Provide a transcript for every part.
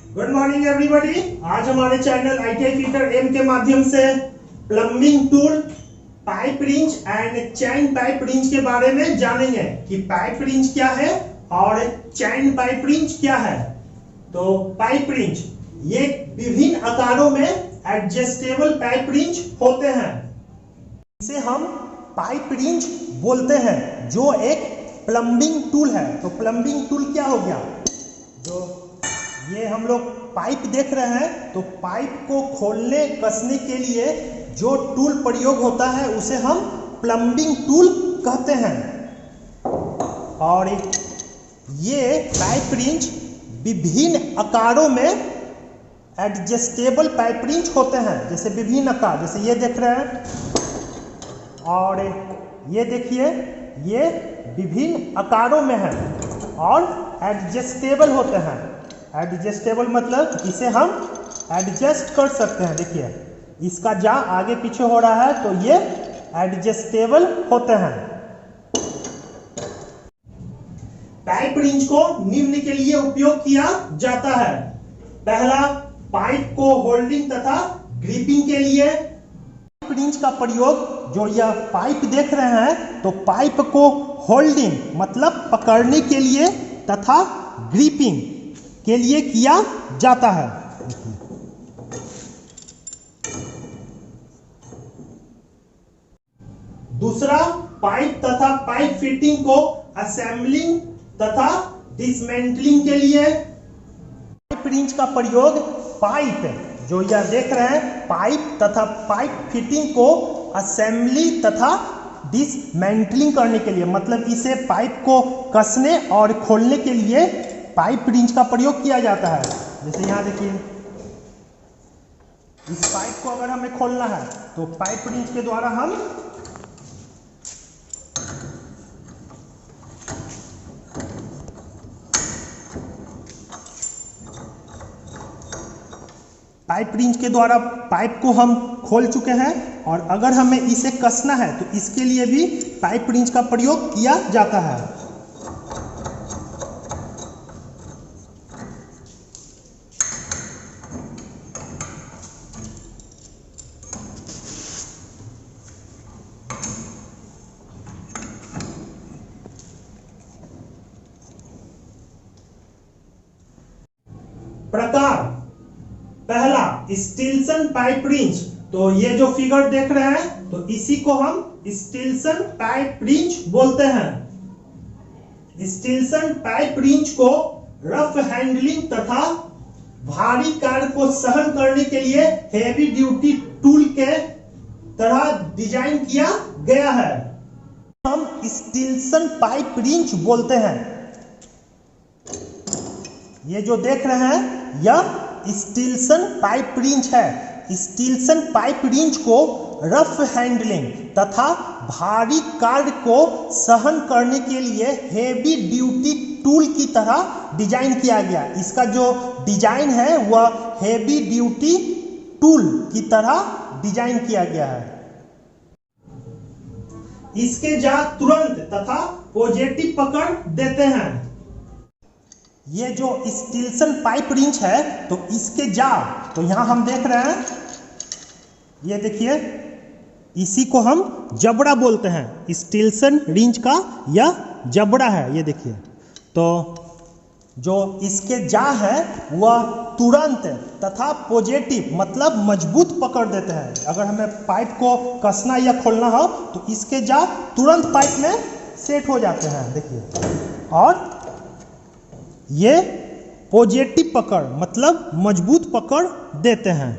Good morning everybody. आज हमारे channel ITI fitter M के माध्यम से plumbing tool, pipe wrench and chain pipe wrench के बारे में जानेंगे कि पाइप रिंच क्या है और चैन पाइप रिंच क्या है। तो पाइप रिंच ये विभिन्न आकारों में एडजस्टेबल पाइप रिंच होते हैं। इसे हम पाइप रिंच बोलते हैं जो एक प्लम्बिंग टूल है। तो प्लम्बिंग टूल क्या हो गया? जो ये हम लोग पाइप देख रहे हैं, तो पाइप को खोलने कसने के लिए जो टूल प्रयोग होता है उसे हम प्लम्बिंग टूल कहते हैं। और ये पाइप रिंच विभिन्न आकारों में एडजस्टेबल पाइप रिंच होते हैं। जैसे विभिन्न आकार, जैसे ये देख रहे हैं और ये देखिए, ये विभिन्न आकारों में है और एडजस्टेबल होते हैं। एडजस्टेबल मतलब इसे हम एडजस्ट कर सकते हैं। देखिए इसका जा आगे पीछे हो रहा है तो ये एडजस्टेबल होते हैं। पाइप रिंच को निम्न के लिए उपयोग किया जाता है। पहला, पाइप को होल्डिंग तथा ग्रिपिंग के लिए। पाइप रिंच का प्रयोग, जो यह पाइप देख रहे हैं, तो पाइप को होल्डिंग मतलब पकड़ने के लिए तथा ग्रिपिंग के लिए किया जाता है। दूसरा, पाइप तथा पाइप फिटिंग को असेंबलिंग तथा डिसमेंटलिंग के लिए। पाइप रिंच का प्रयोग पाइप, जो यह देख रहे हैं, पाइप तथा पाइप फिटिंग को असेंबली तथा डिसमेंटलिंग करने के लिए, मतलब इसे पाइप को कसने और खोलने के लिए पाइप रिंच का प्रयोग किया जाता है। जैसे यहाँ देखिए, इस पाइप को अगर हमें खोलना है तो पाइप रिंच के द्वारा हम पाइप रिंच के द्वारा पाइप को हम खोल चुके हैं, और अगर हमें इसे कसना है तो इसके लिए भी पाइप रिंच का प्रयोग किया जाता है। प्रकार, पहला स्टील्सन पाइप रिंच। तो ये जो फिगर देख रहे हैं, तो इसी को हम स्टील्सन पाइप रिंच बोलते हैं। स्टील्सन पाइप रिंच को रफ हैंडलिंग तथा भारी कार्य को सहन करने के लिए हेवी ड्यूटी टूल के तरह डिजाइन किया गया है। हम स्टील्सन पाइप रिंच बोलते हैं। ये जो देख रहे हैं यह स्टील्सन पाइप रिंच है। स्टील्सन पाइप रिंच को रफ हैंडलिंग तथा भारी कार्य को सहन करने के लिए हेवी ड्यूटी टूल की तरह डिजाइन किया गया। इसका जो डिजाइन है वह हेवी ड्यूटी टूल की तरह डिजाइन किया गया है। इसके जा तुरंत तथा पॉजिटिव पकड़ देते हैं। ये जो स्टील्सन पाइप रिंच है, तो इसके जा, तो यहां हम देख रहे हैं, ये देखिए, इसी को हम जबड़ा बोलते हैं। स्टील्सन रिंच का यह जबड़ा है, ये देखिए। तो जो इसके जा है वह तुरंत तथा पॉजिटिव मतलब मजबूत पकड़ देते हैं। अगर हमें पाइप को कसना या खोलना हो तो इसके जा तुरंत पाइप में सेट हो जाते हैं, देखिए। और ये पॉजिटिव पकड़ मतलब मजबूत पकड़ देते हैं।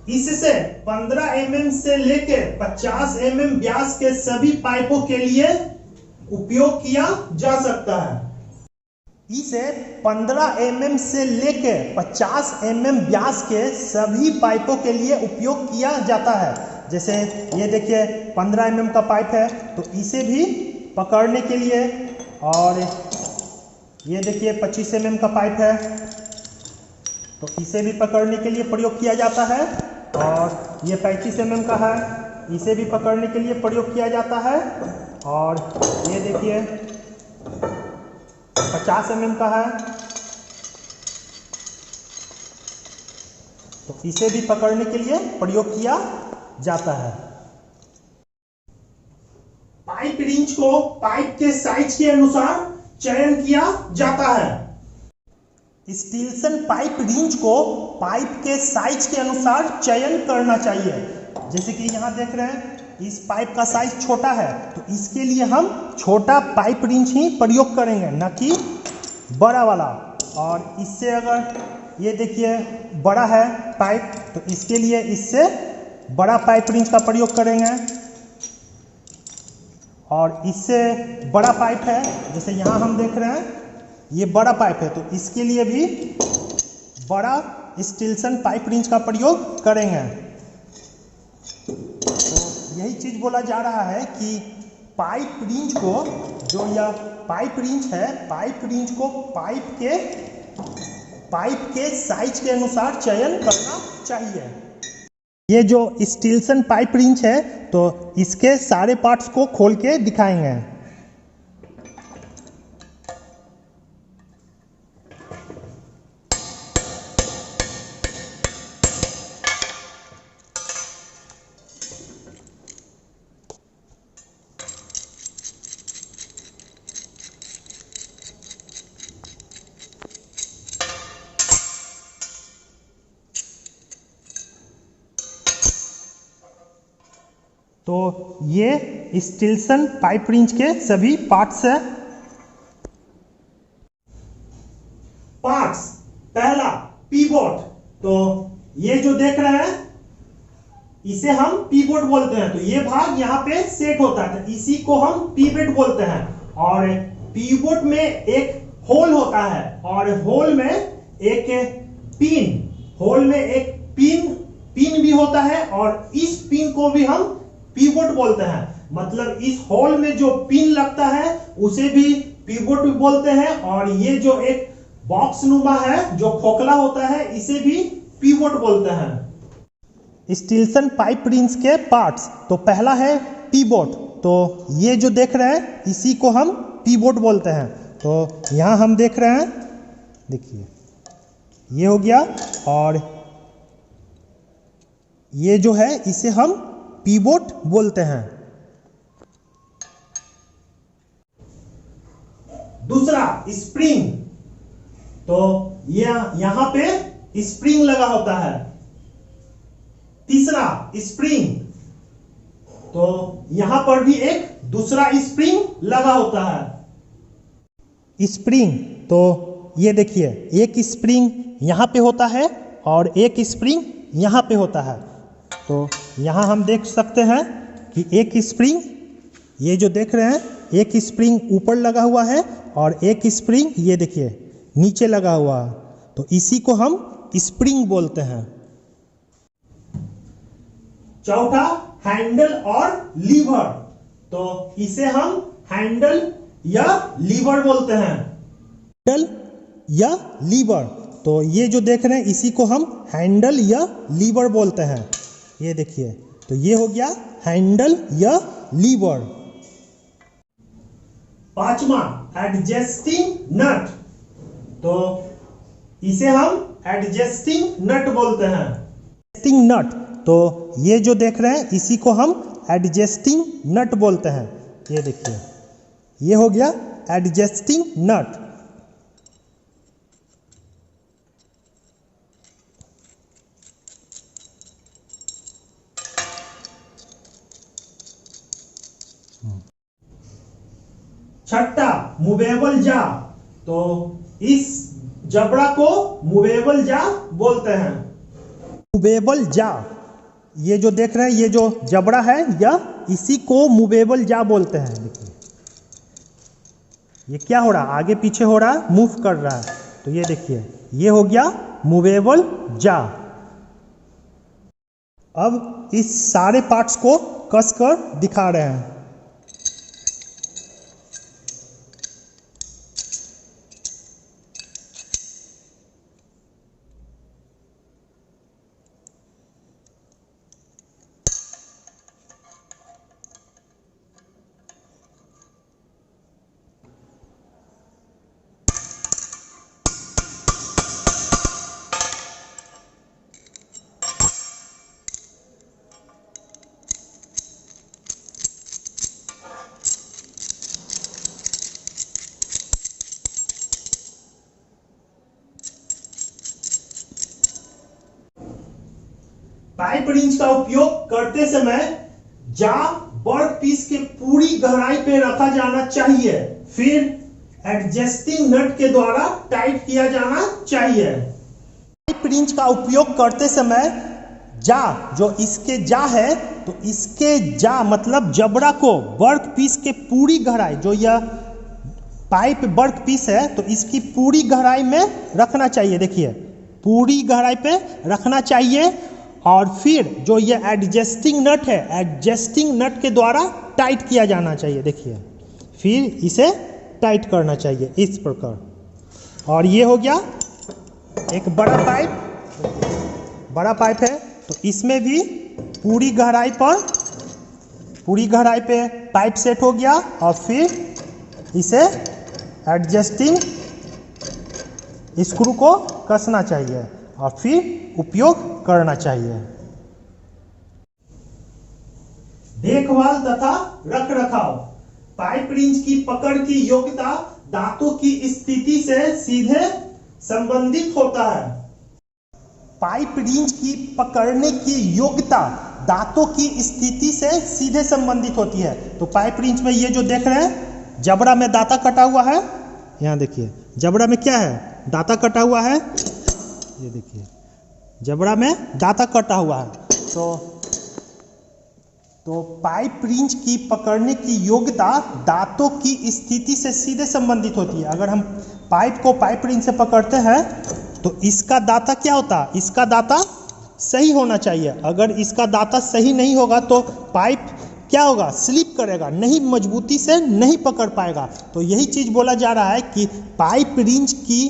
इससे 15 mm से लेकर 50 mm व्यास के सभी पाइपों के लिए उपयोग किया जा सकता है। इसे 15 mm से लेकर 50 mm व्यास के सभी पाइपों के लिए उपयोग किया जाता है। जैसे ये देखिए 15 mm का पाइप है, तो इसे भी पकड़ने के लिए, और ये देखिए 25 mm का पाइप है, तो इसे भी पकड़ने के लिए प्रयोग किया जाता है। और ये 35 mm का है, इसे भी पकड़ने के लिए प्रयोग किया जाता है। और ये देखिए 50 mm का है, तो इसे भी पकड़ने के लिए प्रयोग किया जाता है। पाइप रिंच को पाइप के साइज के अनुसार चयन किया जाता है। स्टील्सन पाइप रिंच को पाइप के साइज के अनुसार चयन करना चाहिए। जैसे कि यहाँ देख रहे हैं इस पाइप का साइज छोटा है, तो इसके लिए हम छोटा पाइप रिंच ही प्रयोग करेंगे, न कि बड़ा वाला। और इससे अगर ये देखिए बड़ा है पाइप, तो इसके लिए इससे बड़ा पाइप रिंच का प्रयोग करेंगे। और इससे बड़ा पाइप है, जैसे यहाँ हम देख रहे हैं ये बड़ा पाइप है, तो इसके लिए भी बड़ा स्टील्सन पाइप रिंच का प्रयोग करेंगे। तो यही चीज बोला जा रहा है कि पाइप रिंच को, जो यह पाइप रिंच है, पाइप रिंच को पाइप के साइज के अनुसार चयन करना चाहिए। ये जो स्टील्सन पाइप रिंच है, तो इसके सारे पार्ट्स को खोल के दिखाएंगे। तो ये स्टील्सन पाइप रिंच के सभी पार्ट्स है। पार्ट्स, पहला पीवोट। तो ये जो देख रहे हैं इसे हम पीवोट बोलते हैं। तो ये भाग यहाँ पे सेट होता है, तो इसी को हम पीवोट बोलते हैं। और पीवोट में एक होल होता है, और होल में एक पिन भी होता है, और इस पिन को भी हम पीवोट बोलते हैं। मतलब इस होल में जो पिन लगता है उसे भी पीवोट बोलते हैं, और ये जो एक बॉक्स नुमा है जो खोखला होता है इसे भी पीवोट बोलते हैं। स्टील्सन पाइप रिंच के पार्ट्स, तो पहला है पीवोट। तो ये जो देख रहे हैं इसी को हम पीवोट बोलते हैं। तो यहाँ हम देख रहे हैं, देखिए ये हो गया, और ये जो है इसे हम पीवोट बोलते हैं। दूसरा स्प्रिंग। तो यहां पे स्प्रिंग लगा होता है। तीसरा स्प्रिंग, तो यहां पर भी एक दूसरा स्प्रिंग लगा होता है। स्प्रिंग, तो ये देखिए एक स्प्रिंग यहां पे होता है और एक स्प्रिंग यहां पे होता है। तो यहाँ हम देख सकते हैं कि एक स्प्रिंग, ये जो देख रहे हैं एक स्प्रिंग ऊपर लगा हुआ है और एक स्प्रिंग ये देखिए नीचे लगा हुआ है। तो इसी को हम स्प्रिंग बोलते हैं। चौथा हैंडल और लीवर। तो इसे हम हैंडल या लीवर बोलते हैं। हैंडल या लीवर, तो ये जो देख रहे हैं इसी को हम हैंडल या लीवर बोलते हैं। ये देखिए, तो ये हो गया हैंडल या लीवर। पांचवा एडजस्टिंग नट। तो इसे हम एडजस्टिंग नट बोलते हैं। एडजस्टिंग नट, तो ये जो देख रहे हैं इसी को हम एडजस्टिंग नट बोलते हैं। ये देखिए ये हो गया एडजस्टिंग नट। छठा मूवेबल जा। तो इस जबड़ा को मूवेबल जा बोलते हैं। मूवेबल जा, ये जो देख रहे हैं ये जो जबड़ा है या इसी को मूवेबल जा बोलते हैं। देखिए ये क्या हो रहा है, आगे पीछे हो रहा है, मूव कर रहा है। तो ये देखिए ये हो गया मूवेबल जा। अब इस सारे पार्ट्स को कसकर दिखा रहे हैं। पाइप रिंच का उपयोग करते समय जा वर्क पीस के पूरी गहराई पे रखा जाना चाहिए, फिर एडजस्टिंग नट के द्वारा टाइट किया जाना चाहिए। पाइप रिंच का उपयोग करते समय जा जो इसके जा है, तो इसके जा मतलब जबड़ा को वर्क पीस के पूरी गहराई, जो यह पाइप वर्क पीस है तो इसकी पूरी गहराई में रखना चाहिए। देखिए पूरी गहराई पे रखना चाहिए और फिर जो ये एडजस्टिंग नट है, एडजस्टिंग नट के द्वारा टाइट किया जाना चाहिए। देखिए फिर इसे टाइट करना चाहिए इस प्रकार। और ये हो गया एक बड़ा पाइप है, तो इसमें भी पूरी गहराई पे पाइप सेट हो गया और फिर इसे एडजस्टिंग स्क्रू को कसना चाहिए और फिर उपयोग करना चाहिए। देखभाल तथा रखरखाव। पाइप रिंच की पकड़ की योग्यता दांतों की स्थिति से सीधे संबंधित होता है। पाइप रिंच की पकड़ने की योग्यता दांतों की स्थिति से सीधे संबंधित होती है। तो पाइप रिंच में ये जो देख रहे हैं जबड़ा में दांता कटा हुआ है, यहाँ देखिए जबड़ा में क्या है, दांता कटा हुआ है। ये देखिए जबड़ा में दांता कटा हुआ है। तो पाइप रिंच की पकड़ने की योग्यता दांतों की स्थिति से सीधे संबंधित होती है। अगर हम पाइप को पाइप रिंच से पकड़ते हैं तो इसका दांता क्या होता है, इसका दांता सही होना चाहिए। अगर इसका दांता सही नहीं होगा तो पाइप क्या होगा, स्लिप करेगा, नहीं मजबूती से नहीं पकड़ पाएगा। तो यही चीज बोला जा रहा है कि पाइप रिंच की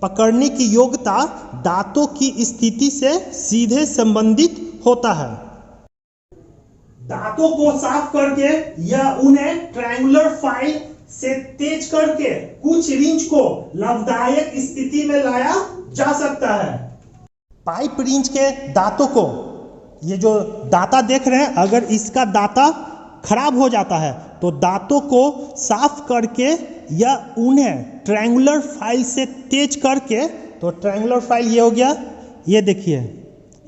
पकड़ने की योग्यता दांतों की स्थिति से सीधे संबंधित होता है। दांतों को साफ करके या उन्हें ट्रायंगुलर फाइल से तेज करके कुछ रिंच को लाभदायक स्थिति में लाया जा सकता है। पाइप रिंच के दांतों को, ये जो दांता देख रहे हैं, अगर इसका दांता खराब हो जाता है तो दांतों को साफ करके या उन्हें ट्रायंगुलर फाइल से तेज करके, तो ट्रायंगुलर फाइल ये हो गया, ये देखिए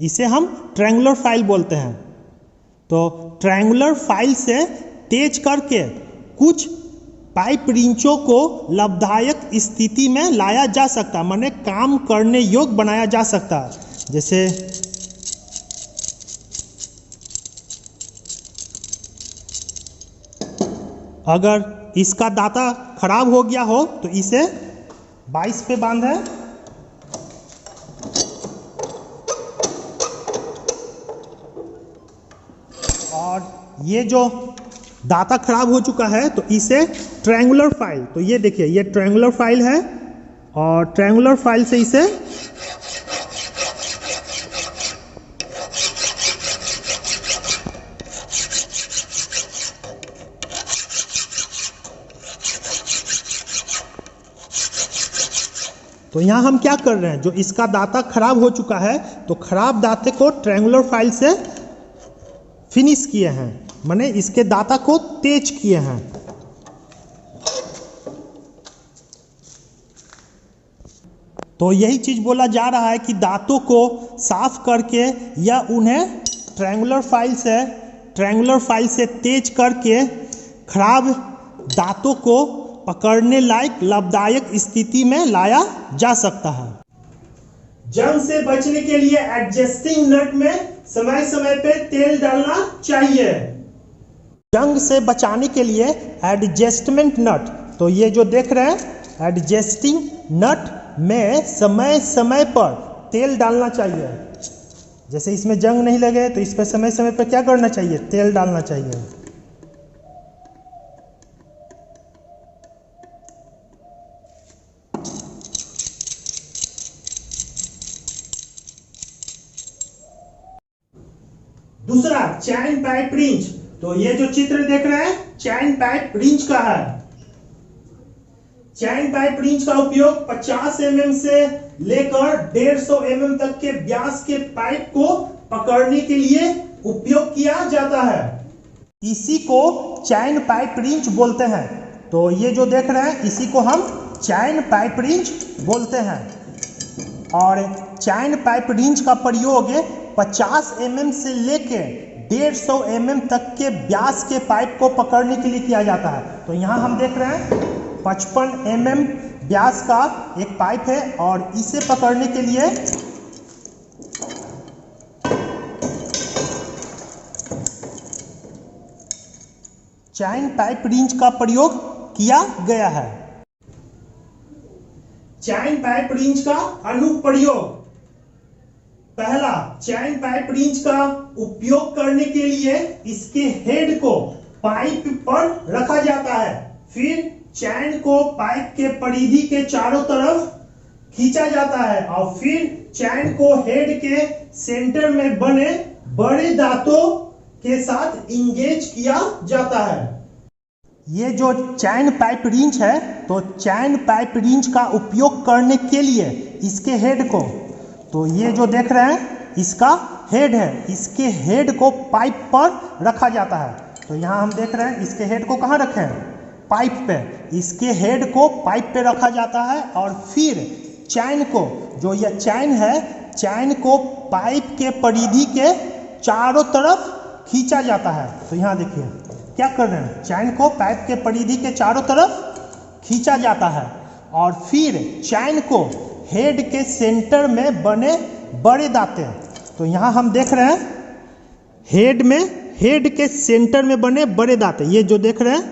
इसे हम ट्रायंगुलर फाइल बोलते हैं। तो ट्रायंगुलर फाइल से तेज करके कुछ पाइप रिंचों को लाभदायक स्थिति में लाया जा सकता है, माने काम करने योग्य बनाया जा सकता है। जैसे अगर इसका दांता खराब हो गया हो तो इसे 22 पे बांधे और ये जो दांता खराब हो चुका है तो इसे ट्रायंगुलर फाइल, तो ये देखिए ये ट्रायंगुलर फाइल है और ट्रायंगुलर फाइल से इसे तो यहाँ हम क्या कर रहे हैं, जो इसका दांता खराब हो चुका है तो खराब दांते को ट्रायंगुलर फाइल से फिनिश किए हैं, माने इसके दांता को तेज किए हैं। तो यही चीज बोला जा रहा है कि दांतों को साफ करके या उन्हें ट्रायंगुलर फाइल से तेज करके खराब दांतों को पकड़ने लायक लाभदायक स्थिति में लाया जा सकता है। जंग से बचने के लिए एडजस्टिंग नट में समय समय पे तेल डालना चाहिए। जंग से बचाने के लिए एडजस्टमेंट नट, तो ये जो देख रहे हैं एडजस्टिंग नट में समय समय पर तेल डालना चाहिए। जैसे इसमें जंग नहीं लगे तो इस पर समय समय पर क्या करना चाहिए, तेल डालना चाहिए। दूसरा चैन पाइप रिंच, तो ये जो चित्र देख रहे हैं चैन पाइप रिंच का है। चैन पाइप रिंच का उपयोग 50 mm से लेकर 150 mm तक के व्यास के पाइप को पकड़ने के लिए उपयोग किया जाता है। इसी को चैन पाइप रिंच बोलते हैं। तो ये जो देख रहे हैं इसी को हम चैन पाइप रिंच बोलते हैं। और चैन पाइप रिंच का प्रयोग 50 mm से लेके 150 mm तक के व्यास के पाइप को पकड़ने के लिए किया जाता है। तो यहाँ हम देख रहे हैं 55 mm व्यास का एक पाइप है और इसे पकड़ने के लिए चैन पाइप रिंच का प्रयोग किया गया है। चैन पाइप रिंच का अनुप्रयोग। पहला, चैन पाइप रिंच का उपयोग करने के लिए इसके हेड को पाइप पर रखा जाता है, फिर चैन को पाइप के परिधि के चारों तरफ खींचा जाता है और फिर चैन को हेड के सेंटर में बने बड़े दांतों के साथ इंगेज किया जाता है। ये जो चैन पाइप रिंच है, तो चैन पाइप रिंच का उपयोग करने के लिए इसके हेड को, तो ये जो देख रहे हैं इसका हेड है, इसके हेड को पाइप पर रखा जाता है। तो यहाँ हम देख रहे हैं इसके हेड को कहाँ रखे हैं, पाइप पे। इसके हेड को पाइप पे रखा जाता है और फिर चैन को, जो यह चैन है, चैन को पाइप के परिधि के चारों तरफ खींचा जाता है। तो यहाँ देखिए क्या कर रहे हैं, चैन को पाइप के परिधि के चारों तरफ खींचा जाता है और फिर चैन को हेड के सेंटर में बने बड़े दांते, तो यहाँ हम देख रहे हैं हेड के सेंटर में बने बड़े दांते, ये जो देख रहे हैं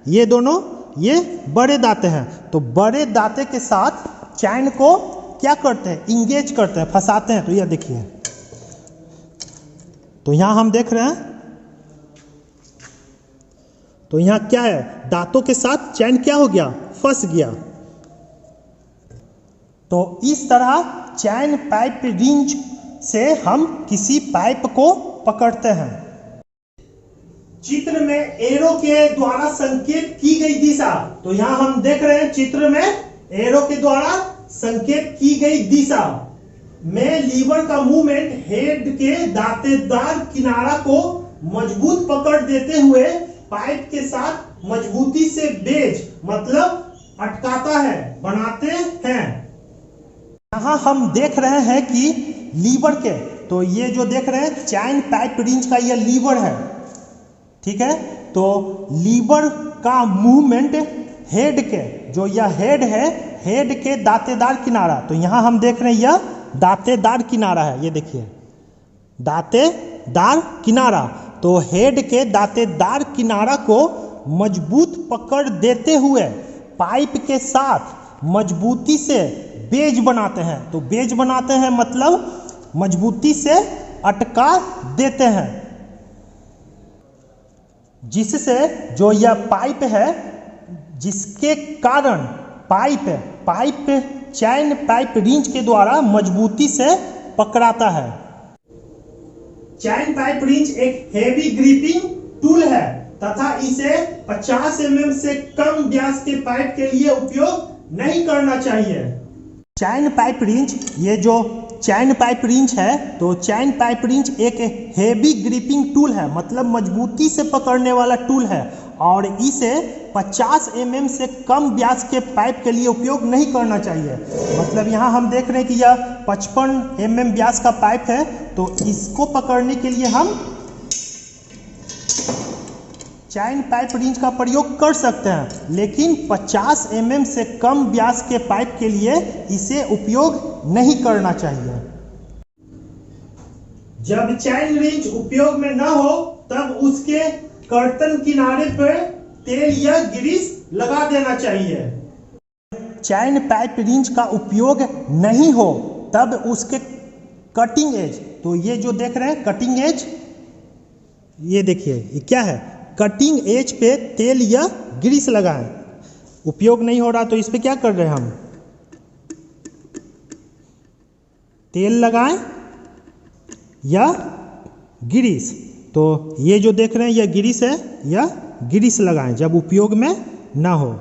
ये दोनों ये बड़े दांते हैं। तो बड़े दांते के साथ चैन को क्या करते हैं, इंगेज करते हैं, फंसाते हैं। तो यह देखिए, तो यहाँ हम देख रहे हैं, तो यहाँ क्या है, दांतों के साथ चैन क्या हो गया, फंस गया। तो इस तरह चैन पाइप रिंच से हम किसी पाइप को पकड़ते हैं। चित्र में एरो के द्वारा संकेत की गई दिशा, तो यहाँ हम देख रहे हैं चित्र में एरो के द्वारा संकेत की गई दिशा में लीवर का मूवमेंट हेड के दांतेदार किनारा को मजबूत पकड़ देते हुए पाइप के साथ मजबूती से बेज मतलब अटकाता है, बनाते हैं। यहाँ हम देख रहे हैं कि लीवर के, तो ये जो देख रहे हैं चैन पाइप रिंच का ये लीवर है, ठीक है। तो लीवर का मूवमेंट हेड के, जो यह हेड है, हेड के दांतेदार किनारा, तो यहाँ हम देख रहे हैं यह दांतेदार किनारा है, ये देखिए दांतेदार किनारा। तो हेड के दांतेदार किनारा को मजबूत पकड़ देते हुए पाइप के साथ मजबूती से बेज बनाते हैं। तो बेज बनाते हैं मतलब मजबूती से अटका देते हैं, जिससे जो यह पाइप है, जिसके कारण पाइप चैन पाइप रिंच के द्वारा मजबूती से पकड़ाता है। चैन पाइप रिंच एक हेवी ग्रिपिंग टूल है तथा इसे 50 mm से कम व्यास के पाइप के लिए उपयोग नहीं करना चाहिए। चैन पाइप रिंच, ये जो चैन पाइप रिंच है, तो चैन पाइप रिंच एक हेवी ग्रिपिंग टूल है, मतलब मजबूती से पकड़ने वाला टूल है और इसे 50 mm से कम व्यास के पाइप के लिए उपयोग नहीं करना चाहिए। मतलब यहाँ हम देख रहे हैं कि यह 55 mm व्यास का पाइप है, तो इसको पकड़ने के लिए हम चैन पाइप रिंच का प्रयोग कर सकते हैं, लेकिन 50 mm से कम व्यास के पाइप के लिए इसे उपयोग नहीं करना चाहिए। जब चैन रिंच उपयोग में न हो तब उसके कर्तन किनारे पर तेल या ग्रीस लगा देना चाहिए। चैन पाइप रिंच का उपयोग नहीं हो तब उसके कटिंग एज, तो ये जो देख रहे हैं कटिंग एज, ये देखिए ये क्या है, कटिंग एज पे तेल या ग्रीस लगाएं। उपयोग नहीं हो रहा तो इस पे क्या कर रहे हैं हम, तेल लगाएं या ग्रीस। तो ये जो देख रहे हैं यह ग्रीस है, या ग्रीस लगाएं जब उपयोग में ना हो।